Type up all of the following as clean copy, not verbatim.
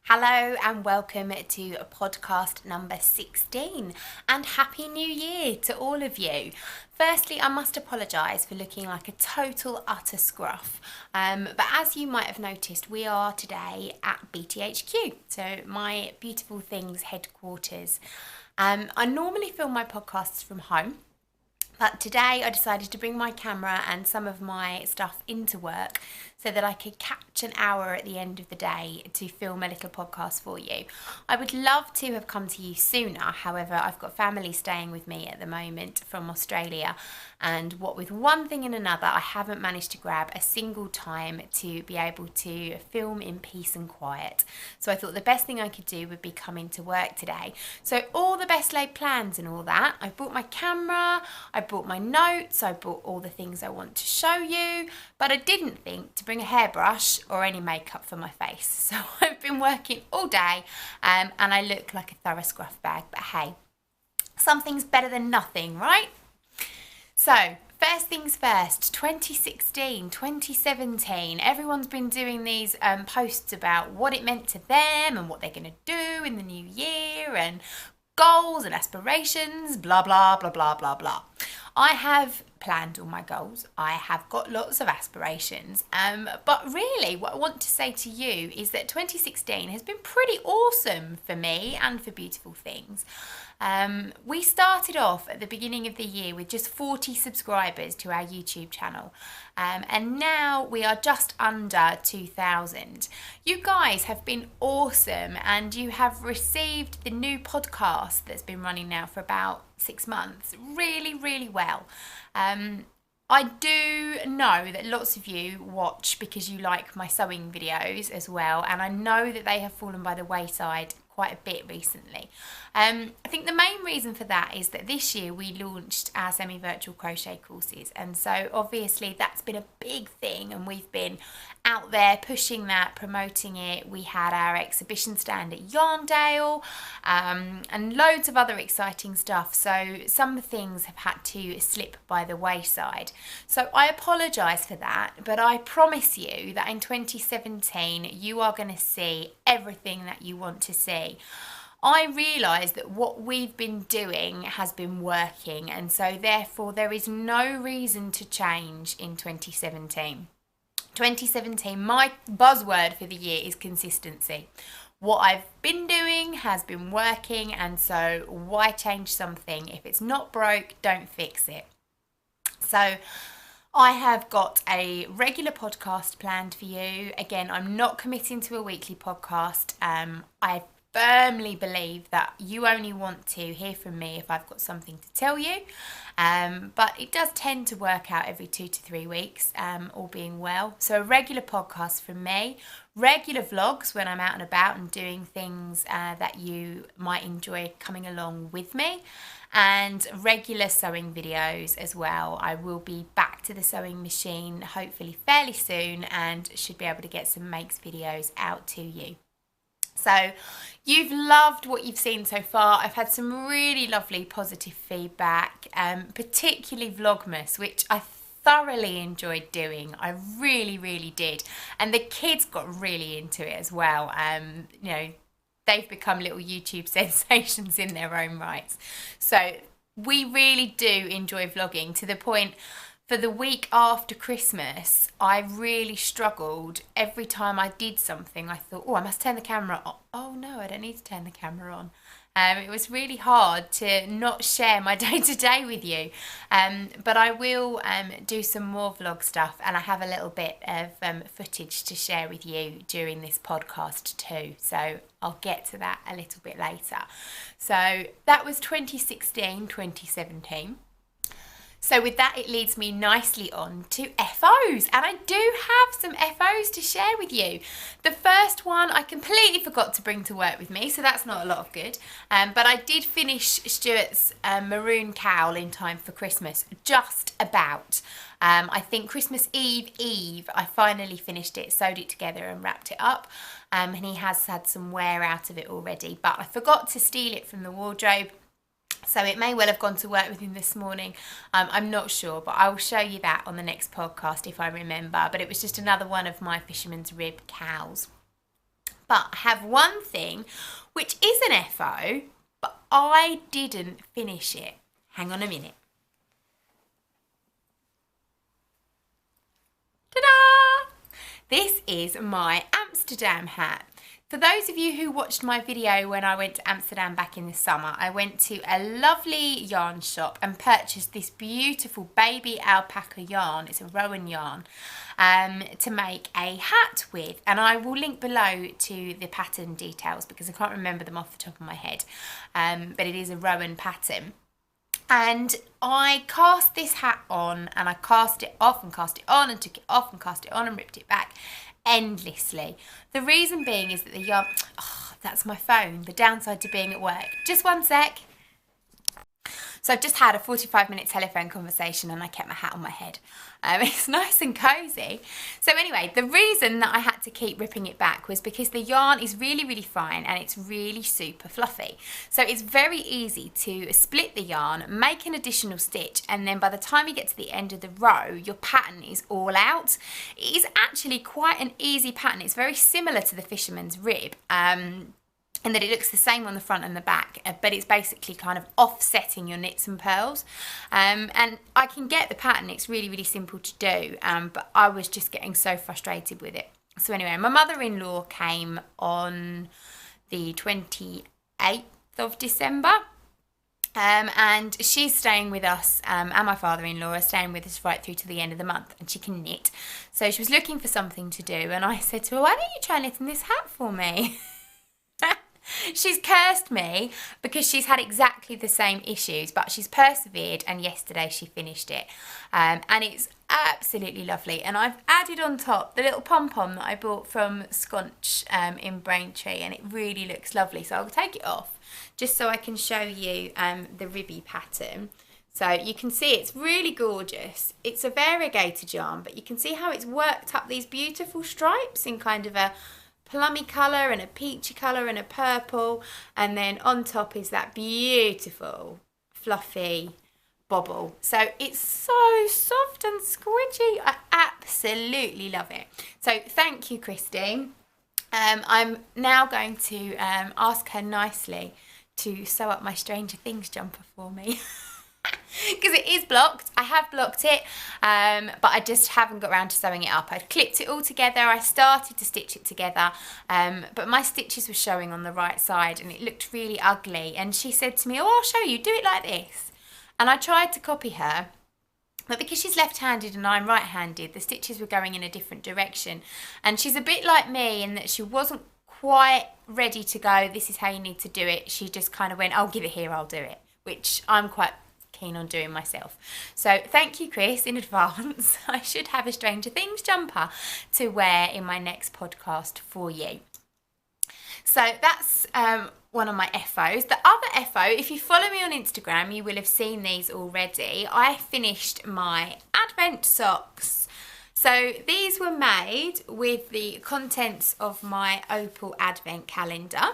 Hello and welcome to podcast number 16 and Happy New Year to all of you. Firstly, I must apologise for looking like a total utter scruff, but as you might have noticed, we are today at BTHQ, so my beautiful things headquarters. I normally film my podcasts from home, but today I decided to bring my camera and some of my stuff into work so that I could catch an hour at the end of the day to film a little podcast for you. I would love to have come to you sooner, however, I've got family staying with me at the moment from Australia, and what with one thing and another, I haven't managed to grab a single time to be able to film in peace and quiet. So I thought the best thing I could do would be come into work today. So all the best laid plans and all that. I bought my camera, I bought my notes, I bought all the things I want to show you, but I didn't think to bring a hairbrush or any makeup for my face. So I've been working all day and I look like a thorough scruff bag, but hey, something's better than nothing, right? So, first things first, 2016, 2017, everyone's been doing these posts about what it meant to them and what they're going to do in the new year and goals and aspirations, blah, blah, blah, blah, blah, blah. I have planned all my goals. I have got lots of aspirations. But really, what I want to say to you is that 2016 has been pretty awesome for me and for Beautiful Things. We started off at the beginning of the year with just 40 subscribers to our YouTube channel. And now we are just under 2,000. You guys have been awesome and you have received the new podcast that's been running now for about 6 months really, really well. I do know that lots of you watch because you like my sewing videos as well, and I know that they have fallen by the wayside quite a bit recently. I think the main reason for that is that this year we launched our semi-virtual crochet courses, and so obviously that's been a big thing and we've been out there pushing that, promoting it. We had our exhibition stand at Yarndale and loads of other exciting stuff, so some things have had to slip by the wayside. So I apologise for that, but I promise you that in 2017 you are going to see everything that you want to see. I realise that what we've been doing has been working, and so therefore there is no reason to change in 2017. 2017, my buzzword for the year is consistency. What I've been doing has been working, and so why change something? If it's not broke, don't fix it. So I have got a regular podcast planned for you. Again, I'm not committing to a weekly podcast. I firmly believe that you only want to hear from me if I've got something to tell you, but it does tend to work out every 2 to 3 weeks, all being well. So a regular podcast from me, regular vlogs when I'm out and about and doing things that you might enjoy coming along with me, and regular sewing videos as well. I will be back to the sewing machine hopefully fairly soon and should be able to get some makes videos out to you. So you've loved what you've seen so far. I've had some really lovely positive feedback, particularly Vlogmas, which I thoroughly enjoyed doing. I really, really did. And the kids got really into it as well. You know, they've become little YouTube sensations in their own rights. So we really do enjoy vlogging to the point for the week after Christmas, I really struggled. Every time I did something, I thought, oh, I must turn the camera on. Oh no, I don't need to turn the camera on. It was really hard to not share my day-to-day with you. But I will do some more vlog stuff, and I have a little bit of footage to share with you during this podcast too. So I'll get to that a little bit later. So that was 2016, 2017. So with that, it leads me nicely on to FOs, and I do have some FOs to share with you. The first one I completely forgot to bring to work with me, so that's not a lot of good, but I did finish Stuart's maroon cowl in time for Christmas, just about. I think Christmas Eve, I finally finished it, sewed it together and wrapped it up, and he has had some wear out of it already, but I forgot to steal it from the wardrobe. So it may well have gone to work with him this morning. I'm not sure, but I will show you that on the next podcast if I remember. But it was just another one of my fisherman's rib cows. But I have one thing, which is an FO, but I didn't finish it. Hang on a minute. Ta-da! This is my Amsterdam hat. For those of you who watched my video when I went to Amsterdam back in the summer, I went to a lovely yarn shop and purchased this beautiful baby alpaca yarn. It's a Rowan yarn to make a hat with, and I will link below to the pattern details because I can't remember them off the top of my head, but it is a Rowan pattern. And I cast this hat on, and I cast it off and cast it on and took it off and cast it on and ripped it back endlessly. The reason being is that the yarn, that's my phone, the downside to being at work. Just one sec. So I've just had a 45-minute telephone conversation and I kept my hat on my head. It's nice and cozy. So anyway, the reason that I had to keep ripping it back was because the yarn is really, really fine and it's really super fluffy. So it's very easy to split the yarn, make an additional stitch, and then by the time you get to the end of the row, your pattern is all out. It is actually quite an easy pattern. It's very similar to the fisherman's rib. And that it looks the same on the front and the back, but it's basically kind of offsetting your knits and pearls. And I can get the pattern, it's really, really simple to do, but I was just getting so frustrated with it. So anyway, my mother-in-law came on the 28th of December, and she's staying with us, and my father-in-law are staying with us right through to the end of the month, and she can knit. So she was looking for something to do, and I said to her, why don't you try knitting this hat for me? She's cursed me because she's had exactly the same issues, but she's persevered, and yesterday she finished it. And it's absolutely lovely. And I've added on top the little pom-pom that I bought from Sconch in Braintree, and it really looks lovely. So I'll take it off just so I can show you the ribby pattern. So you can see it's really gorgeous. It's a variegated yarn, but you can see how it's worked up these beautiful stripes in kind of a plummy colour and a peachy colour and a purple, and then on top is that beautiful fluffy bobble. So it's so soft and squidgy. I absolutely love it. So thank you, Christine. I'm now going to ask her nicely to sew up my Stranger Things jumper for me. Because it is blocked. I have blocked it, but I just haven't got around to sewing it up. I'd clipped it all together. I started to stitch it together, but my stitches were showing on the right side and it looked really ugly. And she said to me, oh, I'll show you, do it like this. And I tried to copy her, but because she's left-handed and I'm right-handed, the stitches were going in a different direction. And she's a bit like me in that she wasn't quite ready to go, this is how you need to do it. She just kind of went, I'll give it here, I'll do it, which I'm quite keen on doing myself. So thank you, Chris, in advance. I should have a Stranger Things jumper to wear in my next podcast for you. So that's one of my FOs. The other FO, if you follow me on Instagram, you will have seen these already. I finished my Advent socks. So these were made with the contents of my Opal Advent calendar.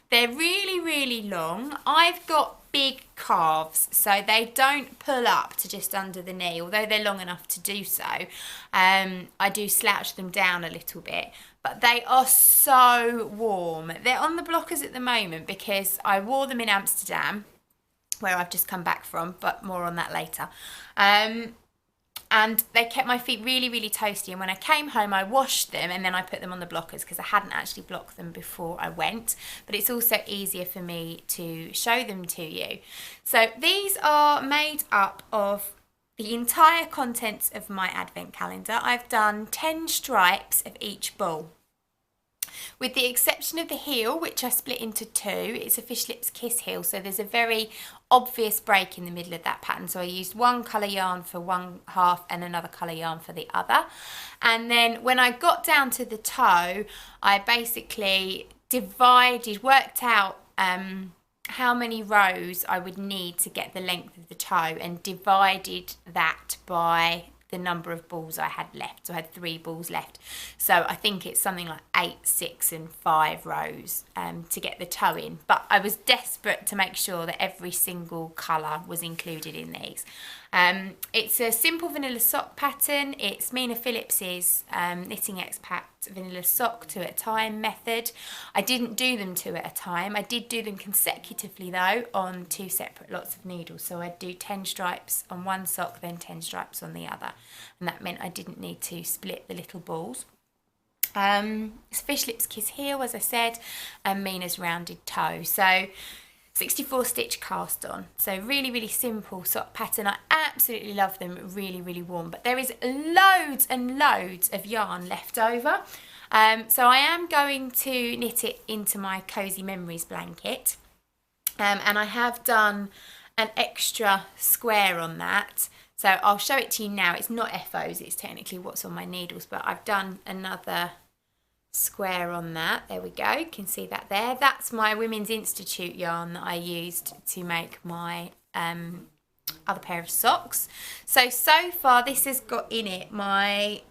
They're really, really long. I've got big calves, so they don't pull up to just under the knee, although they're long enough to do so. I do slouch them down a little bit, but they are so warm. They're on the blockers at the moment because I wore them in Amsterdam, where I've just come back from, but more on that later. And they kept my feet really, really toasty. And when I came home, I washed them and then I put them on the blockers because I hadn't actually blocked them before I went. But it's also easier for me to show them to you. So these are made up of the entire contents of my Advent calendar. I've done 10 stripes of each ball. With the exception of the heel, which I split into two. It's a Fish Lips Kiss heel, so there's a very obvious break in the middle of that pattern. So I used one colour yarn for one half and another colour yarn for the other. And then when I got down to the toe, I basically worked out how many rows I would need to get the length of the toe and divided that by the number of balls I had left. So I had 3 balls left. So I think it's something like 8, 6 and 5 rows to get the toe in. But I was desperate to make sure that every single colour was included in these. It's a simple vanilla sock pattern. It's Mina Phillips's Knitting Expat vanilla sock 2 at a time method. I didn't do them 2 at a time. I did do them consecutively though on 2 separate lots of needles. So I'd do 10 stripes on one sock, then 10 stripes on the other. And that meant I didn't need to split the little balls. It's Fish Lips Kiss Heel, as I said, and Mina's Rounded Toe. So 64 stitch cast on. So really, really simple sock pattern. I absolutely love them, really, really warm. But there is loads and loads of yarn left over. So I am going to knit it into my Cozy Memories blanket. And I have done an extra square on that. So I'll show it to you now. It's not FOs, it's technically what's on my needles, but I've done another square on that. There we go, you can see that there. That's my Women's Institute yarn that I used to make my other pair of socks. So far this has got in it my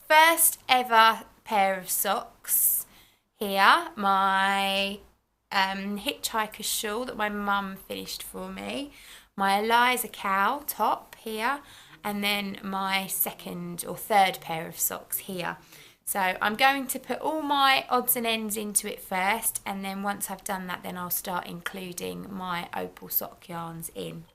first ever pair of socks here, my hitchhiker shawl that my mum finished for me, my Eliza Cow top here, and then my second or third pair of socks here. So I'm going to put all my odds and ends into it first, and then once I've done that, then I'll start including my Opal sock yarns in.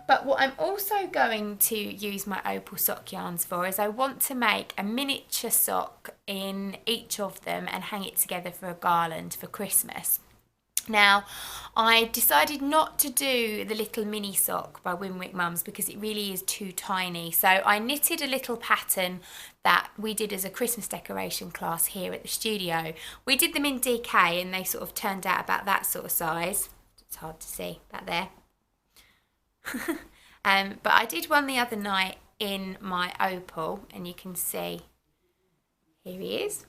But what I'm also going to use my Opal sock yarns for is I want to make a miniature sock in each of them and hang it together for a garland for Christmas. Now, I decided not to do the little mini sock by Winwick Mums because it really is too tiny. So I knitted a little pattern that we did as a Christmas decoration class here at the studio. We did them in DK and they sort of turned out about that sort of size. It's hard to see that there. But I did one the other night in my Opal, and you can see, here he is.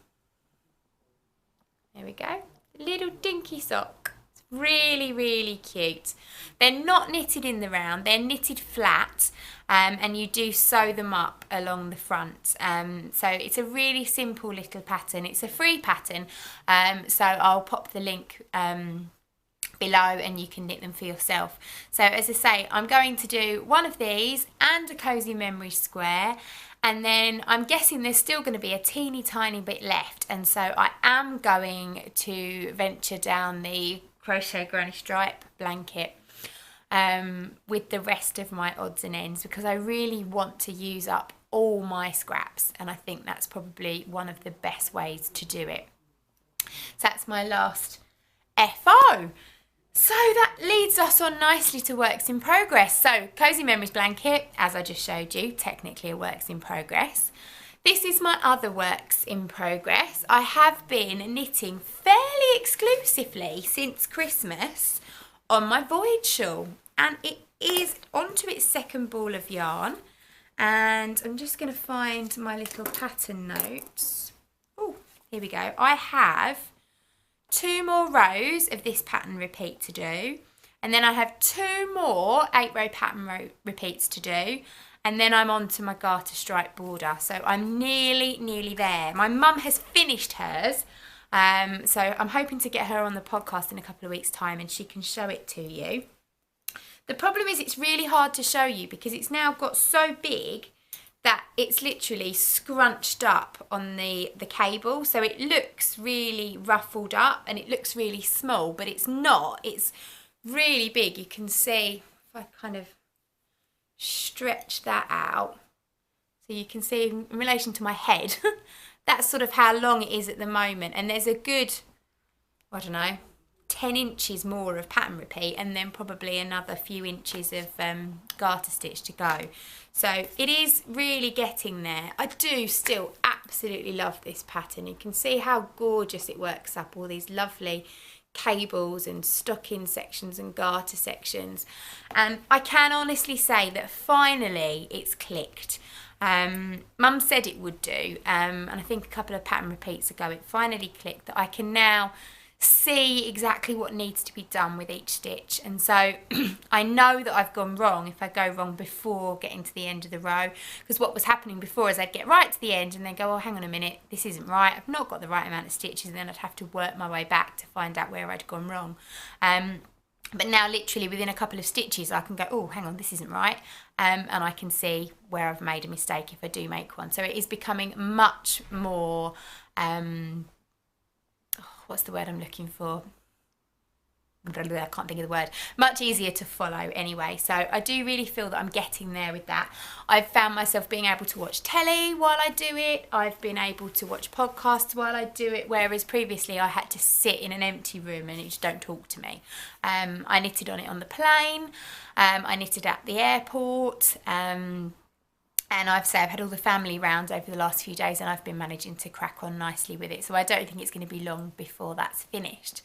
There we go. Little dinky sock. It's really, really cute. They're not knitted in the round, they're knitted flat, and you do sew them up along the front. So it's a really simple little pattern. It's a free pattern, so I'll pop the link below and you can knit them for yourself. So as I say, I'm going to do one of these and a Cozy Memories square, and then I'm guessing there's still going to be a teeny tiny bit left, and so I am going to venture down the crochet granny stripe blanket with the rest of my odds and ends, because I really want to use up all my scraps, and I think that's probably one of the best ways to do it. So that's my last FO. So that leads us on nicely to works in progress. So Cozy Memories blanket, as I just showed you, technically a works in progress. This is my other works in progress. I have been knitting fairly exclusively since Christmas on my Void shawl, and it is onto its second ball of yarn. And I'm just going to find my little pattern notes. Oh, here we go. I have 2 more rows of this pattern repeat to do, and then I have 2 more 8-row pattern repeats to do, and then I'm on to my garter stripe border. So I'm nearly there. My mum has finished hers, so I'm hoping to get her on the podcast in a couple of weeks' time and she can show it to you. The problem is it's really hard to show you because it's now got so big that it's literally scrunched up on the cable, so it looks really ruffled up and it looks really small, but it's not. It's really big. You can see if I kind of stretch that out, so you can see in relation to my head that's sort of how long it is at the moment, and there's a good, I don't know, 10 inches more of pattern repeat, and then probably another few inches of garter stitch to go. So it is really getting there. I do still absolutely love this pattern. You can see how gorgeous it works up, all these lovely cables and stocking sections and garter sections, and I can honestly say that finally it's clicked. Mum said it would do, and I think a couple of pattern repeats ago it finally clicked that I can now see exactly what needs to be done with each stitch. And so I know that I've gone wrong if I go wrong before getting to the end of the row, because what was happening before is I'd get right to the end and then go, oh, hang on a minute, this isn't right, I've not got the right amount of stitches, and then I'd have to work my way back to find out where I'd gone wrong. But now literally within a couple of stitches I can go, oh, hang on, this isn't right. And I can see where I've made a mistake if I do make one. So it is becoming much more, what's the word I'm looking for? I can't think of the word. Much easier to follow anyway. So I do really feel that I'm getting there with that. I've found myself being able to watch telly while I do it. I've been able to watch podcasts while I do it, whereas previously I had to sit in an empty room and it just don't talk to me. I knitted on it on the plane. I knitted at the airport. And I've had all the family round over the last few days and I've been managing to crack on nicely with it. So I don't think it's going to be long before that's finished.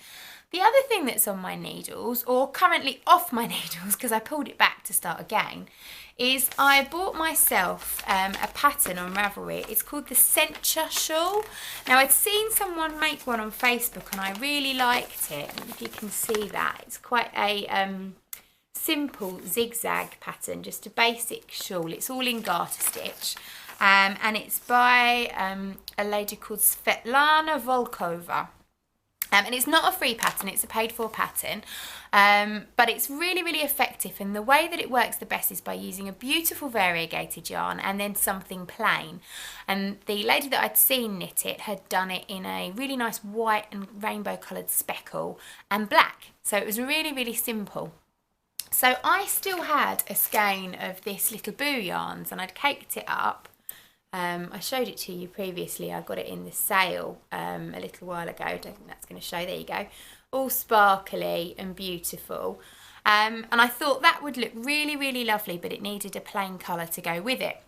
The other thing that's on my needles, or currently off my needles because I pulled it back to start again, is I bought myself a pattern on Ravelry. It's called the Censure Shawl. Now I'd seen someone make one on Facebook and I really liked it. I don't know if you can see that. It's quite a simple zigzag pattern, just a basic shawl. It's all in garter stitch. And it's by a lady called Svetlana Volkova. And it's not a free pattern, it's a paid for pattern, but it's really, really effective. And the way that it works the best is by using a beautiful variegated yarn and then something plain. And the lady that I'd seen knit it had done it in a really nice white and rainbow coloured speckle and black. So it was really, really simple. So I still had a skein of this little boo yarns and I'd caked it up. I showed it to you previously. I got it in the sale a little while ago. I don't think that's going to show. There you go. All sparkly and beautiful. And I thought that would look really, really lovely, but it needed a plain colour to go with it.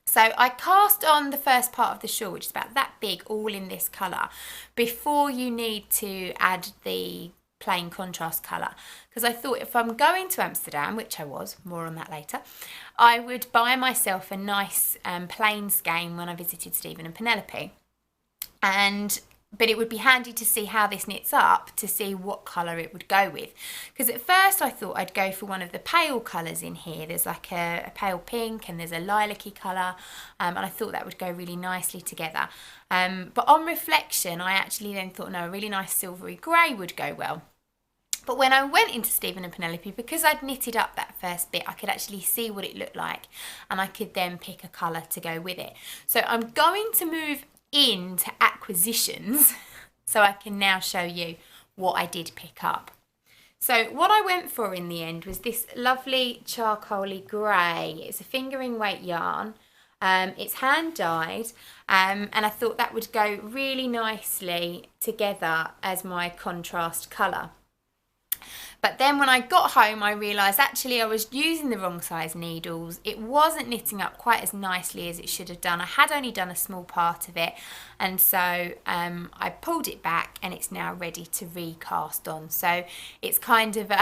So I cast on the first part of the shawl, which is about that big, all in this colour, before you need to add the plain contrast colour, because I thought if I'm going to Amsterdam, which I was, more on that later, I would buy myself a nice plain skein when I visited Stephen and Penelope. But it would be handy to see how this knits up to see what colour it would go with. Because at first I thought I'd go for one of the pale colours in here. There's like a pale pink and there's a lilac-y colour, and I thought that would go really nicely together. But on reflection, I actually then thought, no, a really nice silvery grey would go well. But when I went into Stephen and Penelope, because I'd knitted up that first bit, I could actually see what it looked like and I could then pick a colour to go with it. So I'm going to move into acquisitions so I can now show you what I did pick up. So what I went for in the end was this lovely charcoaly grey. It's a fingering weight yarn. It's hand dyed, and I thought that would go really nicely together as my contrast colour. But then when I got home, I realised actually I was using the wrong size needles. It wasn't knitting up quite as nicely as it should have done. I had only done a small part of it, and so I pulled it back and it's now ready to recast on. So it's kind of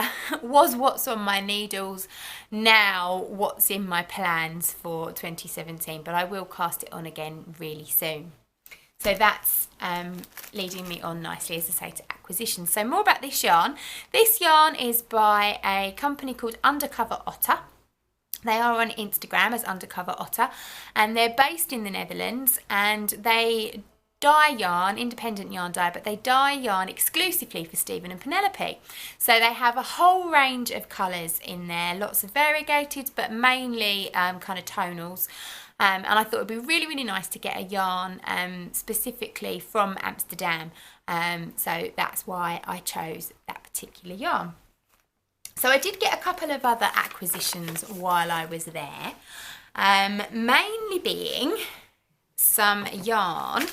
was what's on my needles, now what's in my plans for 2017, but I will cast it on again really soon. So that's leading me on nicely, as I say, to acquisition. So more about this yarn. This yarn is by a company called Undercover Otter. They are on Instagram as Undercover Otter, and they're based in the Netherlands, and they dye yarn, independent yarn dye, but they dye yarn exclusively for Stephen and Penelope. So they have a whole range of colours in there, lots of variegated, but mainly kind of tonals. And I thought it would be really, really nice to get a yarn specifically from Amsterdam. So that's why I chose that particular yarn. So I did get a couple of other acquisitions while I was there, mainly being some yarn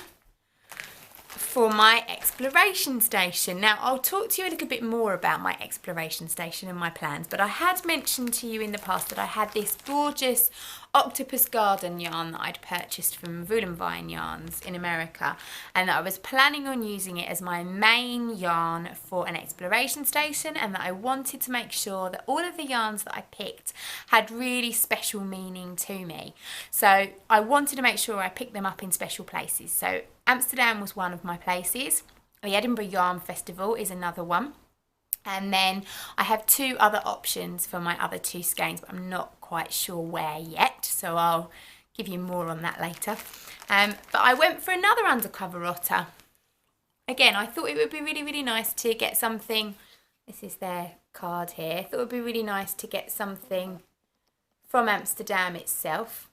for my exploration station. Now I'll talk to you a little bit more about my exploration station and my plans, but I had mentioned to you in the past that I had this gorgeous octopus garden yarn that I'd purchased from Vine Yarns in America, and that I was planning on using it as my main yarn for an exploration station, and that I wanted to make sure that all of the yarns that I picked had really special meaning to me. So I wanted to make sure I picked them up in special places. So Amsterdam was one of my places. The Edinburgh Yarn Festival is another one. And then I have two other options for my other two skeins, but I'm not quite sure where yet, so I'll give you more on that later. But I went for another Undercover Otter. Again, I thought it would be really, really nice to get something This is their card here. Thought it would be really nice to get something from Amsterdam itself.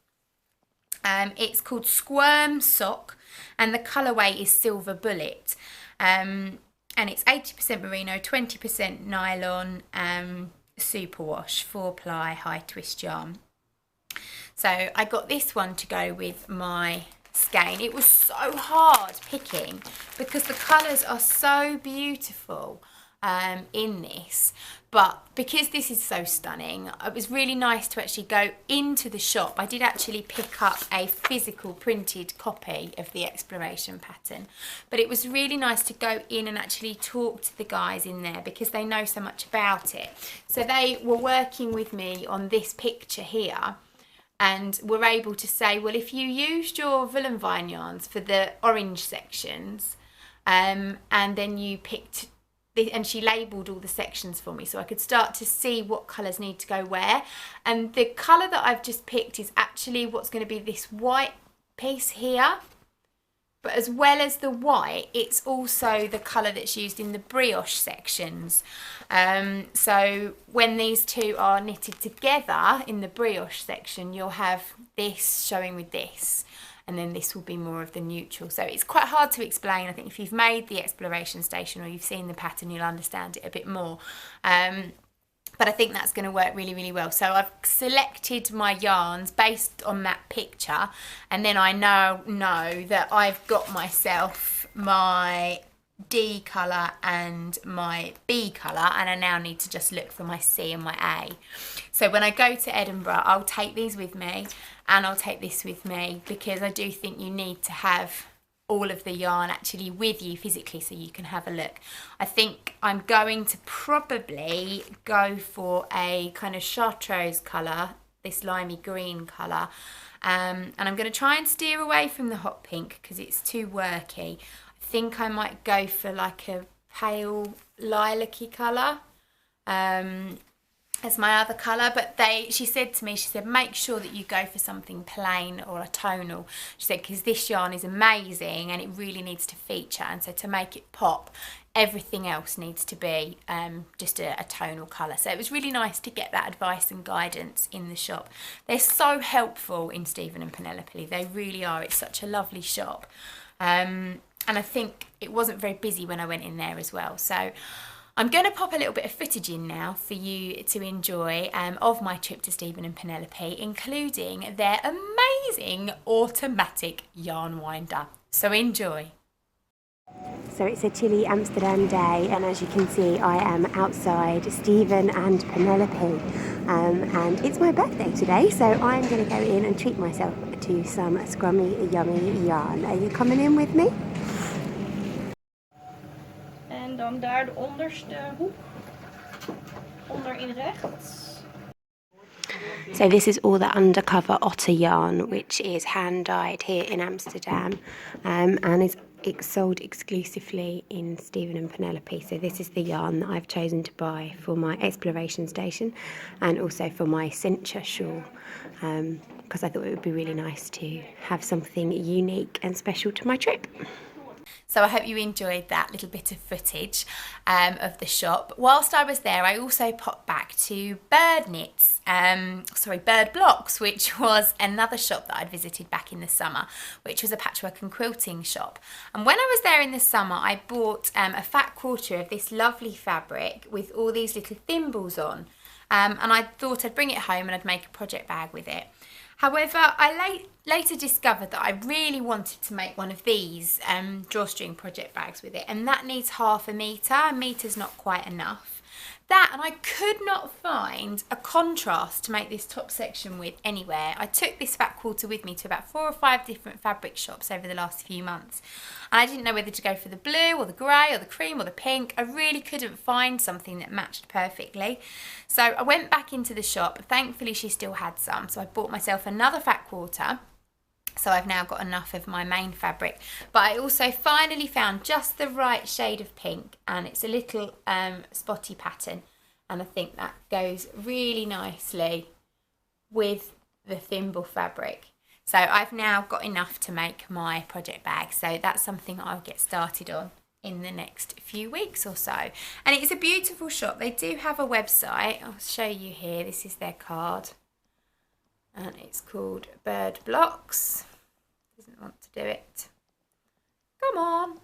It's called Squirm Sock, and the colourway is Silver Bullet. And it's 80% merino, 20% nylon, superwash, 4-ply, high twist yarn. So I got this one to go with my skein. It was so hard picking because the colours are so beautiful in this, but because this is so stunning, it was really nice to actually go into the shop. I did actually pick up a physical printed copy of the exploration pattern, but it was really nice to go in and actually talk to the guys in there because they know so much about it. So they were working with me on this picture here, and were able to say, well, if you used your Villenvine yarns for the orange sections, and then you picked, and she labelled all the sections for me so I could start to see what colours need to go where. And the colour that I've just picked is actually what's going to be this white piece here. But as well as the white, it's also the colour that's used in the brioche sections. So when these two are knitted together in the brioche section, you'll have this showing with this, and then this will be more of the neutral. So it's quite hard to explain. I think if you've made the exploration station or you've seen the pattern, you'll understand it a bit more. But I think that's going to work really, really well. So I've selected my yarns based on that picture, and then I now know that I've got myself my D colour and my B colour, and I now need to just look for my C and my A. So when I go to Edinburgh, I'll take these with me, and I'll take this with me, because I do think you need to have all of the yarn actually with you physically so you can have a look. I think I'm going to probably go for a kind of chartreuse colour, this limey green colour, and I'm going to try and steer away from the hot pink because it's too worky. I think I might go for like a pale lilac-y colour as my other colour, but she said to me, she said, make sure that you go for something plain or a tonal. She said, because this yarn is amazing and it really needs to feature, and so to make it pop, everything else needs to be just a tonal colour. So it was really nice to get that advice and guidance in the shop. They're so helpful in Stephen and Penelope, they really are. It's such a lovely shop, and I think it wasn't very busy when I went in there as well. So I'm going to pop a little bit of footage in now for you to enjoy of my trip to Stephen and Penelope, including their amazing automatic yarn winder. So enjoy. So it's a chilly Amsterdam day, and as you can see I am outside Stephen and Penelope, and it's my birthday today, so I'm going to go in and treat myself to some scrummy yummy yarn. Are you coming in with me? En dan daar de onderste hoek, onderin rechts. So this is all the undercover otter yarn, which is hand dyed here in Amsterdam, and is sold exclusively in Stephen and Penelope. So this is the yarn that I've chosen to buy for my exploration station and also for my cincher shawl, because I thought it would be really nice to have something unique and special to my trip. So I hope you enjoyed that little bit of footage of the shop. Whilst I was there, I also popped back to Bird Blocks, which was another shop that I'd visited back in the summer, which was a patchwork and quilting shop. And when I was there in the summer, I bought a fat quarter of this lovely fabric with all these little thimbles on. And I thought I'd bring it home and I'd make a project bag with it. However, I later discovered that I really wanted to make one of these drawstring project bags with it, and that needs 1/2 metre. A metre's not quite enough. That, and I could not find a contrast to make this top section with anywhere. I took this fat quarter with me to about 4 or 5 different fabric shops over the last few months, and I didn't know whether to go for the blue or the grey or the cream or the pink. I really couldn't find something that matched perfectly. So I went back into the shop. Thankfully she still had some, so I bought myself another fat quarter. So I've now got enough of my main fabric, but I also finally found just the right shade of pink, and it's a little spotty pattern, and I think that goes really nicely with the thimble fabric. So I've now got enough to make my project bag, so that's something I'll get started on in the next few weeks or so. And it's a beautiful shop. They do have a website. I'll show you here. This is their card. And it's called Bird Blocks. Doesn't want to do it. Come on.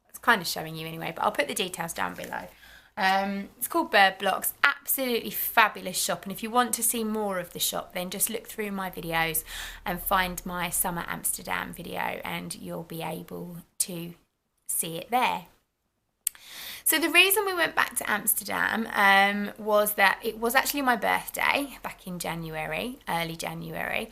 It's kind of showing you anyway, but I'll put the details down below. It's called Bird Blocks. Absolutely fabulous shop, and if you want to see more of the shop, then just look through my videos and find my Summer Amsterdam video and you'll be able to see it there. So the reason we went back to Amsterdam was that it was actually my birthday back in January, early January.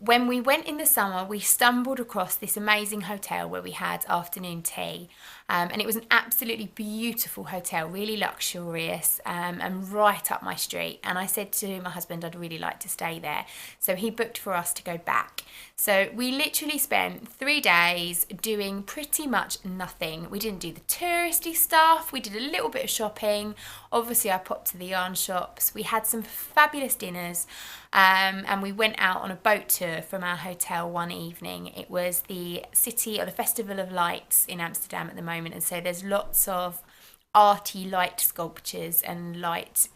When we went in the summer, we stumbled across this amazing hotel where we had afternoon tea. And it was an absolutely beautiful hotel, really luxurious, and right up my street. And I said to my husband I'd really like to stay there. So he booked for us to go back. So we literally spent 3 days doing pretty much nothing. We didn't do the touristy stuff. We did a little bit of shopping. Obviously, I popped to the yarn shops. We had some fabulous dinners. And we went out on a boat tour from our hotel one evening. It was the city or the Festival of Lights in Amsterdam at the moment, and so there's lots of arty light sculptures and light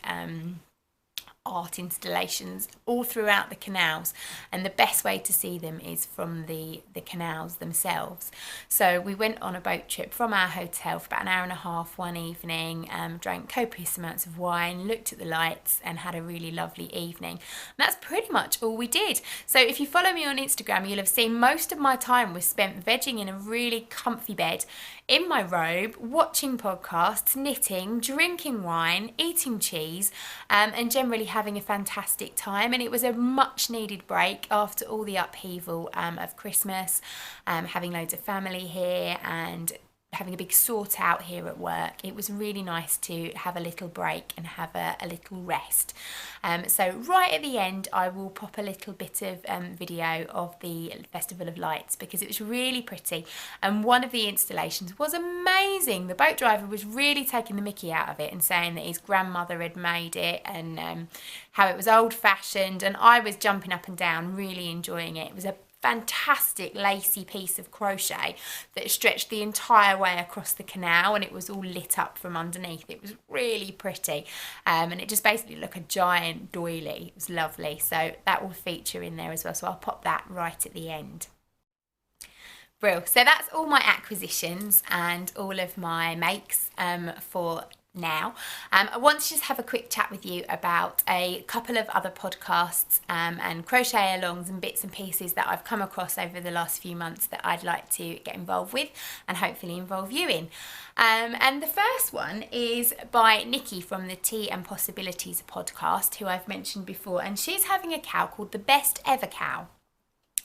art installations all throughout the canals, and the best way to see them is from the canals themselves. So we went on a boat trip from our hotel for about an hour and a half one evening, drank copious amounts of wine, looked at the lights and had a really lovely evening. And that's pretty much all we did. So if you follow me on Instagram, you'll have seen most of my time was spent vegging in a really comfy bed in my robe, watching podcasts, knitting, drinking wine, eating cheese, and generally having a fantastic time. And it was a much needed break after all the upheaval of Christmas, having loads of family here and having a big sort out here at work. It was really nice to have a little break and have a little rest. So right at the end, I will pop a little bit of video of the Festival of Lights because it was really pretty. And one of the installations was amazing. The boat driver was really taking the mickey out of it and saying that his grandmother had made it and how it was old fashioned. And I was jumping up and down, really enjoying it. It was a fantastic lacy piece of crochet that stretched the entire way across the canal, and it was all lit up from underneath. It was really pretty, and it just basically looked like a giant doily. It was lovely, so that will feature in there as well, so I'll pop that right at the end. Brill. So that's all my acquisitions and all of my makes for now. I want to just have a quick chat with you about a couple of other podcasts and crochet alongs and bits and pieces that I've come across over the last few months that I'd like to get involved with and hopefully involve you in. And the first one is by Nikki from the Tea and Possibilities podcast, who I've mentioned before, and she's having a cow called the Best Ever Cow.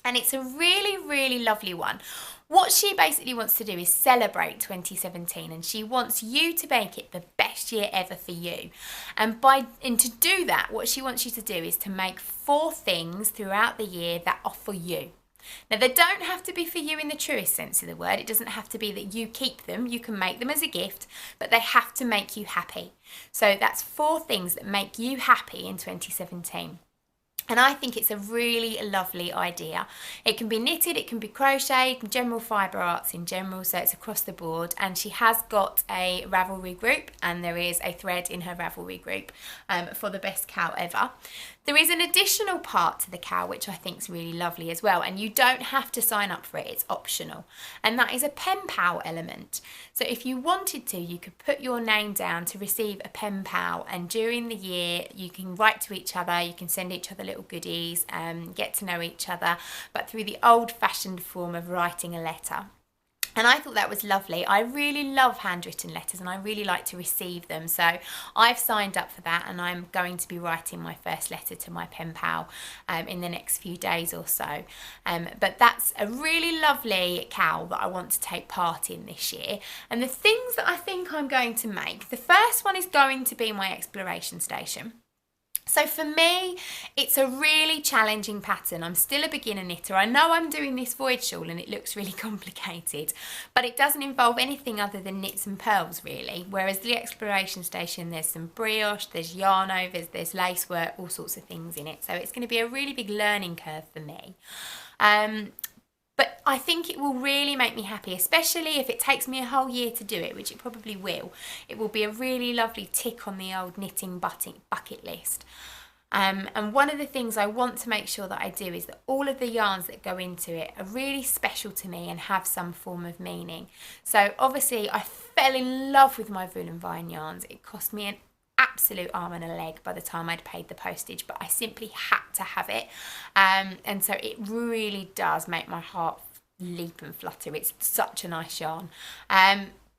And it's a really, really lovely one. What she basically wants to do is celebrate 2017, and she wants you to make it the best year ever for you. And to do that, what she wants you to do is to make 4 things throughout the year that are for you. Now, they don't have to be for you in the truest sense of the word. It doesn't have to be that you keep them. You can make them as a gift, but they have to make you happy. So that's 4 things that make you happy in 2017. And I think it's a really lovely idea. It can be knitted, it can be crocheted, general fibre arts in general, so it's across the board. And she has got a Ravelry group, and there is a thread in her Ravelry group for the best cow ever. There is an additional part to the cow which I think is really lovely as well, and you don't have to sign up for it, it's optional, and that is a pen pal element. So if you wanted to, you could put your name down to receive a pen pal, and during the year you can write to each other, you can send each other little goodies, get to know each other, but through the old-fashioned form of writing a letter. And I thought that was lovely. I really love handwritten letters and I really like to receive them. So I've signed up for that, and I'm going to be writing my first letter to my pen pal in the next few days or so. But that's a really lovely cow that I want to take part in this year. And the things that I think I'm going to make, the first one is going to be my exploration station. So for me, it's a really challenging pattern. I'm still a beginner knitter. I know I'm doing this voyage shawl and it looks really complicated, but it doesn't involve anything other than knits and pearls really. Whereas the exploration station, there's some brioche, there's yarn overs, there's lace work, all sorts of things in it. So it's going to be a really big learning curve for me. But I think it will really make me happy, especially if it takes me a whole year to do it, which it probably will. It will be a really lovely tick on the old knitting bucket list. And one of the things I want to make sure that I do is that all of the yarns that go into it are really special to me and have some form of meaning. So obviously I fell in love with my Wool and Vine yarns. It cost me an absolute arm and a leg by the time I'd paid the postage, but I simply had to have it. And so it really does make my heart leap and flutter. It's such a nice yarn.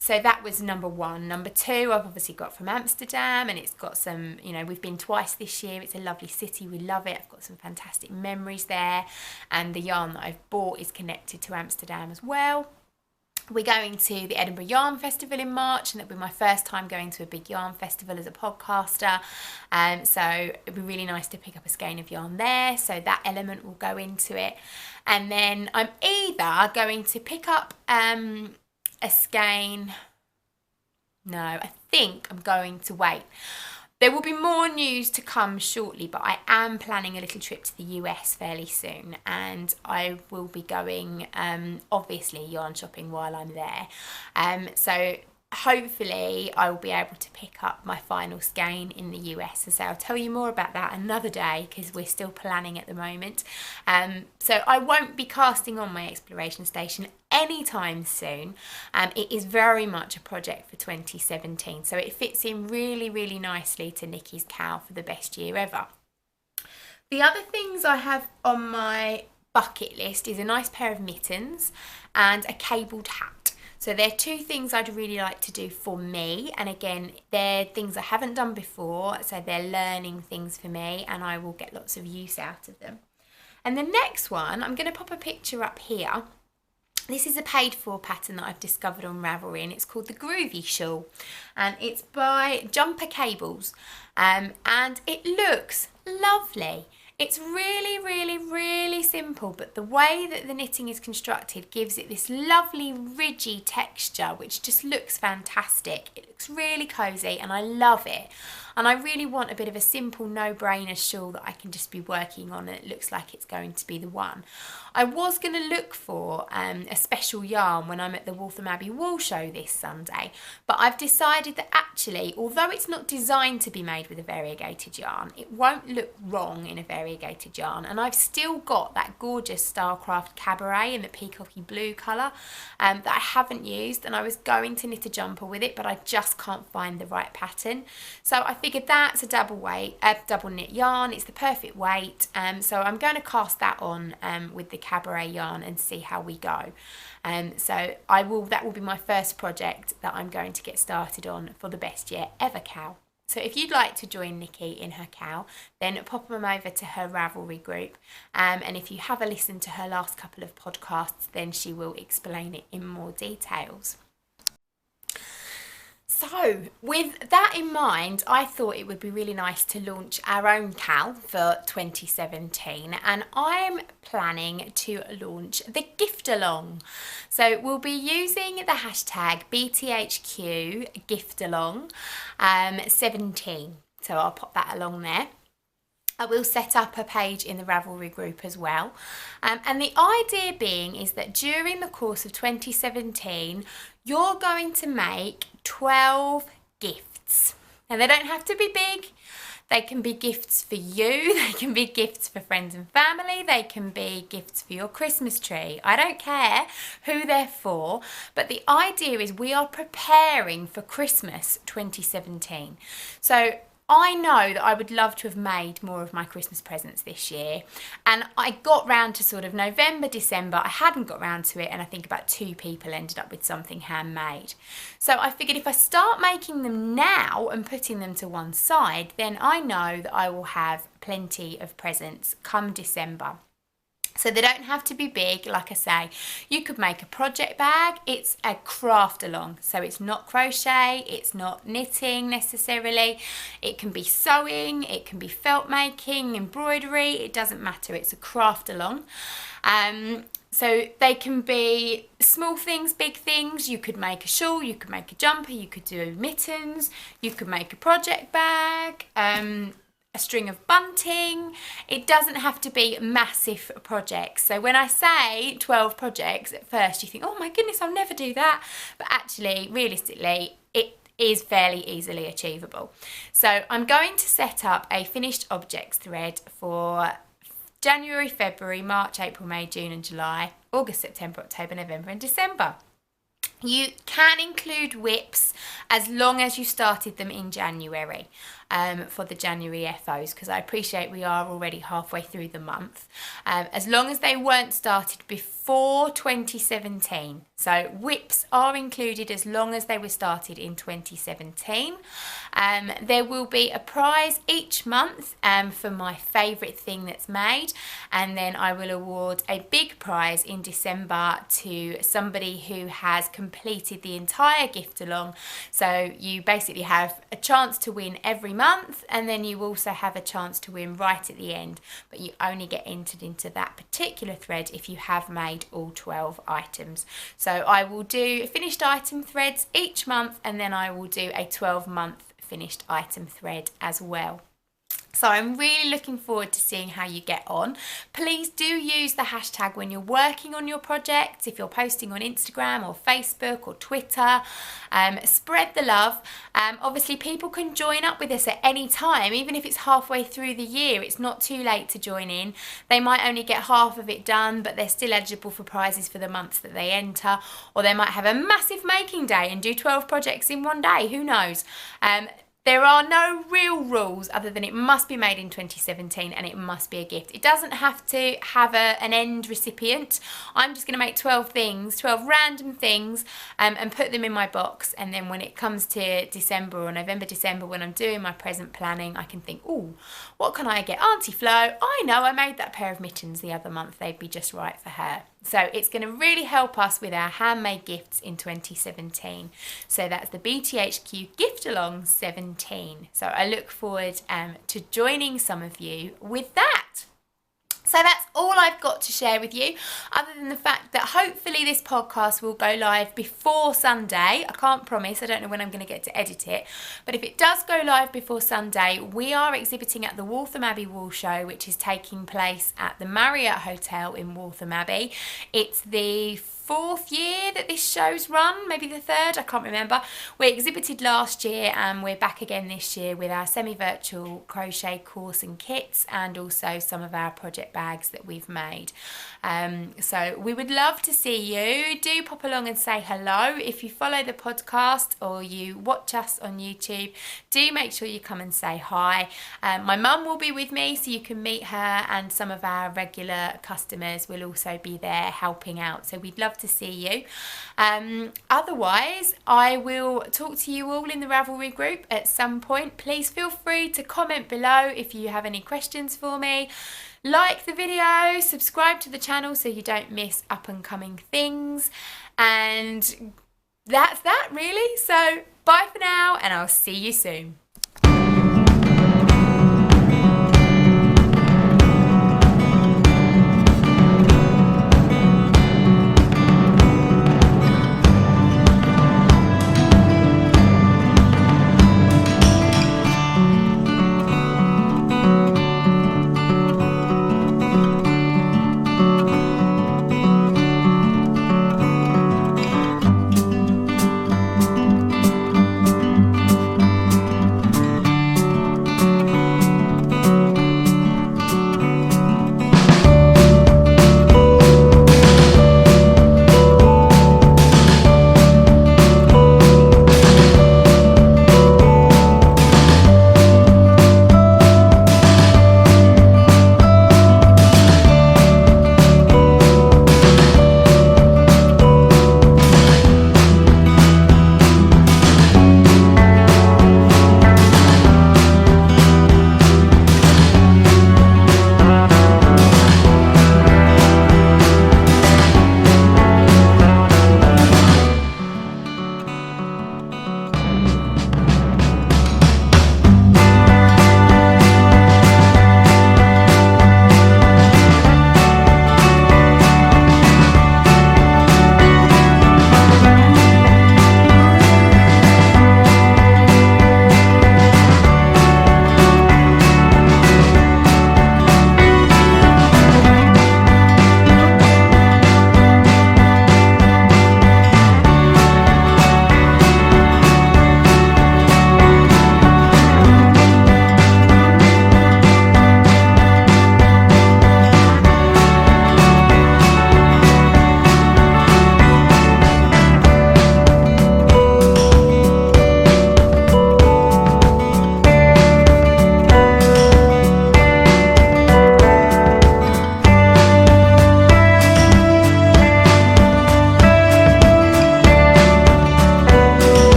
So that was number one. Number two, I've obviously got from Amsterdam, and it's got some, you know, we've been twice this year. It's a lovely city. We love it. I've got some fantastic memories there. And the yarn that I've bought is connected to Amsterdam as well. We're going to the Edinburgh Yarn Festival in March, and it'll be my first time going to a big yarn festival as a podcaster. So it'll be really nice to pick up a skein of yarn there. So that element will go into it. And then I'm either going to pick up a skein. No, I think I'm going to wait. There will be more news to come shortly, but I am planning a little trip to the US fairly soon, and I will be going, obviously, yarn shopping while I'm there. So hopefully I will be able to pick up my final skein in the US. So I'll tell you more about that another day, because we're still planning at the moment. So I won't be casting on my exploration station anytime soon. It is very much a project for 2017, so it fits in really, really nicely to Nikki's cow for the best year ever. The other things I have on my bucket list is a nice pair of mittens and a cabled hat. So they're two things I'd really like to do for me, and again, they're things I haven't done before, so they're learning things for me, and I will get lots of use out of them. And the next one, I'm going to pop a picture up here. This is a paid for pattern that I've discovered on Ravelry, and it's called the Groovy Shawl, and it's by Jumper Cables, and it looks lovely. It's really, really, really simple, but the way that the knitting is constructed gives it this lovely ridgy texture, which just looks fantastic. It looks really cosy, and I love it. And I really want a bit of a simple, no-brainer shawl that I can just be working on, and it looks like it's going to be the one. I was going to look for a special yarn when I'm at the Waltham Abbey Wool Show this Sunday, but I've decided that actually, although it's not designed to be made with a variegated yarn, it won't look wrong in a variegated yarn, and I've still got that gorgeous Starcraft Cabaret in the peacocky blue colour that I haven't used, and I was going to knit a jumper with it, but I just can't find the right pattern. So I figured that's a double knit yarn. It's the perfect weight, so I'm going to cast that on with the Cabaret yarn and see how we go. So that will be my first project that I'm going to get started on for the Best Year Ever cow. So if you'd like to join Nikki in her cow, then pop them over to her Ravelry group, and if you have a listen to her last couple of podcasts, then she will explain it in more details. So with that in mind, I thought it would be really nice to launch our own cow for 2017, and I'm planning to launch the gift along. So we'll be using the hashtag BTHQ gift along 17. So I'll pop that along there. I will set up a page in the Ravelry group as well. And the idea being is that during the course of 2017, you're going to make 12 gifts. And they don't have to be big. They can be gifts for you. They can be gifts for friends and family. They can be gifts for your Christmas tree. I don't care who they're for. But the idea is we are preparing for Christmas 2017. So I know that I would love to have made more of my Christmas presents this year, and I got round to sort of November, December, I hadn't got round to it, and I think about 2 people ended up with something handmade. So I figured if I start making them now and putting them to one side, then I know that I will have plenty of presents come December. So they don't have to be big, like I say. You could make a project bag. It's a craft along, so it's not crochet, it's not knitting necessarily. It can be sewing, it can be felt making, embroidery, it doesn't matter. It's a craft along. So they can be small things, big things. You could make a shawl, you could make a jumper, you could do mittens, you could make a project bag. a string of bunting. It doesn't have to be massive projects. So when I say 12 projects, at first you think, oh my goodness, I'll never do that. But actually, realistically, it is fairly easily achievable. So I'm going to set up a finished objects thread for January, February, March, April, May, June and July, August, September, October, November and December. You can include whips as long as you started them in January for the January FOs, because I appreciate we are already halfway through the month. As long as they weren't started before 2017. So whips are included as long as they were started in 2017. There will be a prize each month for my favourite thing that's made, and then I will award a big prize in December to somebody who has completed the entire gift along. So you basically have a chance to win every month, and then you also have a chance to win right at the end, but you only get entered into that particular thread if you have made all 12 items. So I will do finished item threads each month, and then I will do a 12-month finished item thread as well. So I'm really looking forward to seeing how you get on. Please do use the hashtag when you're working on your projects, if you're posting on Instagram or Facebook or Twitter. Spread the love. Obviously people can join up with us at any time, even if it's halfway through the year. It's not too late to join in. They might only get half of it done, but they're still eligible for prizes for the months that they enter, or they might have a massive making day and do 12 projects in one day, who knows. There are no real rules other than it must be made in 2017 and it must be a gift. It doesn't have to have an end recipient. I'm just going to make 12 things, 12 random things, and put them in my box. And then when it comes to December or November, December, when I'm doing my present planning, I can think, oh, what can I get Auntie Flo? I know I made that pair of mittens the other month. They'd be just right for her. So it's going to really help us with our handmade gifts in 2017. So that's the BTHQ Gift Along 17. So I look forward to joining some of you with that. So that's all I've got to share with you, other than the fact that hopefully this podcast will go live before Sunday. I can't promise, I don't know when I'm going to get to edit it, but if it does go live before Sunday, we are exhibiting at the Waltham Abbey Wall Show, which is taking place at the Marriott Hotel in Waltham Abbey. It's the 4th year that this show's run, maybe the 3rd, I can't remember. We exhibited last year and we're back again this year with our semi-virtual crochet course and kits, and also some of our project bags that we've made. So we would love to see you. Do pop along and say hello. If you follow the podcast or you watch us on YouTube, do make sure you come and say hi. My mum will be with me, so you can meet her, and some of our regular customers will also be there helping out. So we'd love to see you. Otherwise, I will talk to you all in the Ravelry group at some point. Please feel free to comment below if you have any questions for me. Like the video, subscribe to the channel so you don't miss up and coming things. And that's that really. So bye for now, and I'll see you soon.